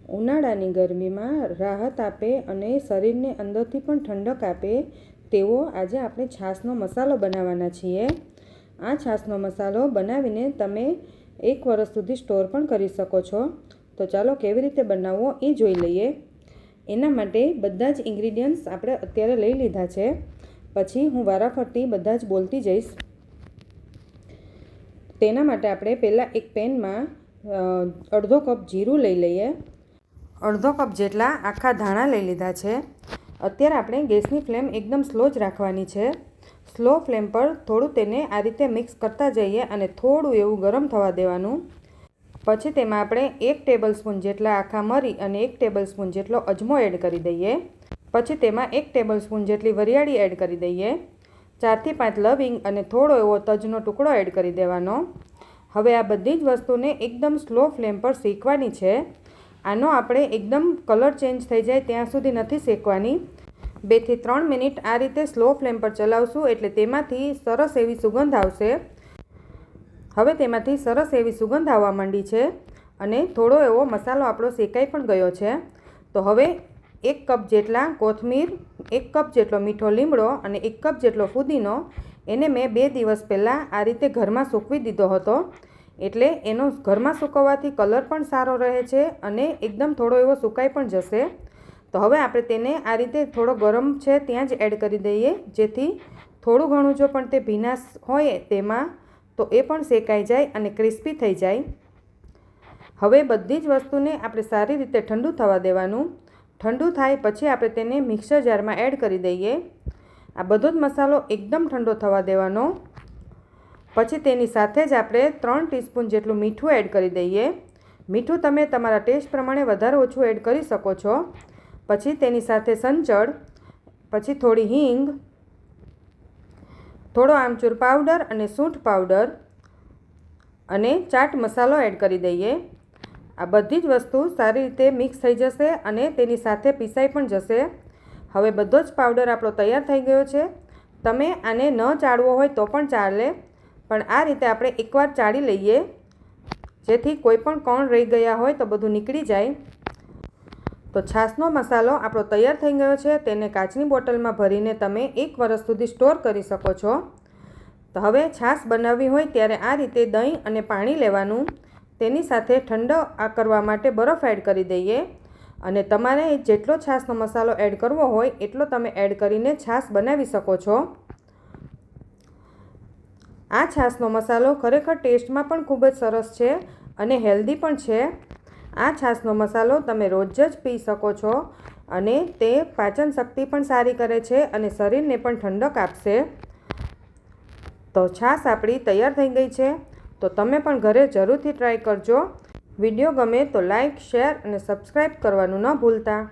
ઉનાળાની ગરમીમાં રાહત આપે અને શરીરને અંદરથી પણ ઠંડક આપે તેવો આજે આપણે છાશનો મસાલો બનાવવાના છીએ। આ છાશનો મસાલો બનાવીને તમે 1 વર્ષ સુધી સ્ટોર પણ કરી શકો છો। તો ચાલો કેવી રીતે બનાવવો એ જોઈ લઈએ। એના માટે બધા જ ઇન્ગ્રીડિયન્ટ્સ આપણે અત્યારે લઈ લીધા છે, પછી હું વારાફરતી બધા જ બોલતી જઈશ। તેના માટે આપણે પહેલાં એક પેનમાં અડધો કપ જીરું લઈ લઈએ। અડધો કપ જેટલા આખા ધાણા લઈ લીધા છે। અત્યારે આપણે ગેસની ફ્લેમ એકદમ સ્લો જ રાખવાની છે। સ્લો ફ્લેમ પર થોડું તેને આ રીતે મિક્સ કરતા જઈએ અને થોડું એવું ગરમ થવા દેવાનું। પછી તેમાં આપણે 1 ટેબલસ્પૂન જેટલા આખા મરી અને 1 ટેબલસ્પૂન જેટલો અજમો એડ કરી દઈએ। પછી તેમાં 1 ટેબલસ્પૂન જેટલી વરિયાળી એડ કરી દઈએ। 4 થી 5 લવિંગ અને થોડો એવો તજનો ટુકડો એડ કરી દેવાનો। હવે આ બધી જ વસ્તુને એકદમ સ્લો ફ્લેમ પર શેકવાની છે। આનો આપણે એકદમ કલર ચેન્જ થઈ જાય ત્યાં સુધી નથી શેકવાની। 2 થી 3 મિનિટ આ રીતે સ્લો ફ્લેમ પર ચલાવશું એટલે તેમાંથી સરસ એવી સુગંધ આવશે। હવે તેમાંથી સરસ એવી સુગંધ આવવા માંડી છે અને થોડો એવો મસાલો આપણો શેકાઈ પણ ગયો છે। તો હવે 1 કપ જેટલા કોથમીર, 1 કપ જેટલો મીઠો લીમડો અને 1 કપ જેટલો ફુદીનો એને મેં 2 દિવસ પહેલાં આ રીતે ઘરમાં સૂકવી દીધો હતો, એટલે એનો ઘરમાં સૂકવવાથી કલર પણ સારો રહે છે અને એકદમ થોડો એવો સુકાઈ પણ જશે। તો હવે આપણે તેને આ રીતે થોડો ગરમ છે ત્યાં જ એડ કરી દઈએ, જેથી થોડું ઘણું જો પણ તે ભીનાશ હોય તેમાં તો એ પણ શેકાઈ જાય અને ક્રિસ્પી થઈ જાય। હવે બધી જ વસ્તુને આપણે સારી રીતે ઠંડુ થવા દેવાનું। ઠંડુ થાય પછી આપણે તેને મિક્સર જારમાં એડ કરી દઈએ। આ બધો જ મસાલો એકદમ ઠંડો થવા દેવાનો। પછી તેની સાથે જ આપણે 3 ટીસ્પૂન જેટલું મીઠું એડ કરી દઈએ। મીઠું તમે તમારા ટેસ્ટ પ્રમાણે વધારે ઓછું એડ કરી શકો છો। પછી તેની સાથે સંચળ, પછી થોડી હિંગ, થોડો આમચૂર પાવડર અને સૂંઠ પાવડર અને ચાટ મસાલો એડ કરી દઈએ। આ બધી જ વસ્તુ સારી રીતે મિક્સ થઈ જશે અને તેની સાથે પીસાઈ પણ જશે। હવે બધો જ પાવડર આપણો તૈયાર થઈ ગયો છે। તમે આને ન ચાળવો હોય તો પણ ચાલે, પણ આ રીતે આપણે એકવાર ચાળી લઈએ જેથી કોઈ પણ કણ રહી ગયા હોય તો બધું નીકળી જાય। તો છાશનો મસાલો આપણો તૈયાર થઈ ગયો છે। તેને કાચની બોટલમાં ભરીને તમે 1 વર્ષ સુધી સ્ટોર કરી શકો છો। તો હવે છાશ બનાવવી હોય ત્યારે આ રીતે દહીં અને પાણી લેવાનું, તેની સાથે ઠંડો કરવા માટે બરફ એડ કરી દઈએ અને તમારે જેટલો છાશનો મસાલો એડ કરવો હોય એટલો તમે એડ કરીને છાશ બનાવી શકો છો। આ છાશનો મસાલો ખરેખર ટેસ્ટમાં પણ ખૂબ જ સરસ છે અને હેલ્ધી પણ છે। આ છાશનો મસાલો તમે રોજ જ પી શકો છો અને તે પાચન શક્તિ પણ સારી કરે છે અને શરીરને પણ ઠંડક આપશે। તો છાશ આપણી તૈયાર થઈ ગઈ છે। તો તમે પણ ઘરે જરૂરથી ટ્રાય કરજો। વિડીયો ગમે તો લાઈક, શેર અને સબસ્ક્રાઈબ કરવાનું ન ભૂલતા।